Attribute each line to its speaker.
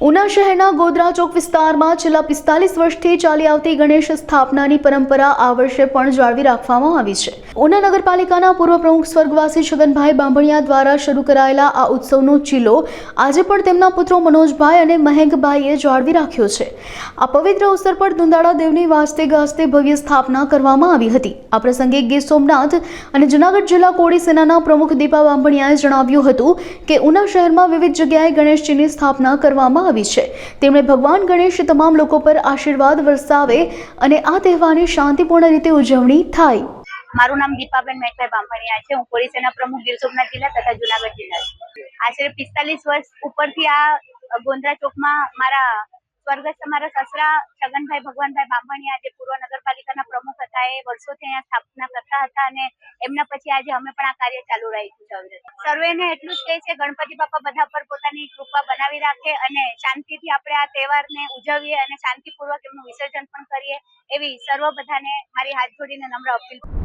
Speaker 1: ઉના શહેરના ગોધરા ચોક વિસ્તારમાં છેલ્લા 45 વર્ષથી ચાલી આવતી ગણેશ સ્થાપનાની પરંપરા આ વર્ષે પણ જાળવી રાખવામાં આવી છે। ઉના નગરપાલિકાના પૂર્વ પ્રમુખ સ્વર્ગવાસી છગનભાઈ બાંભણિયા દ્વારા શરૂ કરાયેલા આ ઉત્સવનો ચીલો આજે પણ તેમના પુત્રો મનોજભાઈ અને મહેંકભાઈએ જાળવી રાખ્યો છે। આ પવિત્ર અવસર પર દુંદાળા દેવની વાજતે ગાજતે ભવ્ય સ્થાપના કરવામાં આવી હતી। આ પ્રસંગે ગીર સોમનાથ અને જૂનાગઢ જિલ્લા કોળી સેનાના પ્રમુખ દીપા બાંભણિયાએ જણાવ્યું હતું કે ઉના શહેરમાં વિવિધ જગ્યાએ ગણેશજીની સ્થાપના કરવામાં આવી છે। તેમણે ભગવાન ગણેશ તમામ લોકો પર આશીર્વાદ વરસાવે અને આ તહેવારની શાંતિપૂર્ણ રીતે ઉજવણી થાય।
Speaker 2: મારું નામ દીપાબેન મહેકભાઈ બાંભણિયા છે। હું કોળી સેના પ્રમુખ ગીર સોમનાથ જિલ્લા તથા જૂનાગઢ જિલ્લા છું। આશરે 45 વર્ષ ઉપરથી આ ગોંધરા ચોકમાં મારા સ્વર્ગસ્થ મારા સસરા છગનભાઈ ભગવાનભાઈ બાંભણિયા જે પૂર્વ નગરપાલિકાના પ્રમુખ હતા એ વર્ષોથી અહીંયા સ્થાપના કરતા હતા અને એમના પછી આજે અમે પણ આ કાર્ય ચાલુ રાખ્યું છે। સર્વેને એટલું જ કહે છે ગણપતિ બાપા બધા પર પોતાની કૃપા બનાવી રાખે અને શાંતિથી આપણે આ તહેવારને ઉજવીએ અને શાંતિપૂર્વક એમનું વિસર્જન પણ કરીએ એવી સર્વ બધાને મારી હાથ જોડીને નમ્ર અપીલ।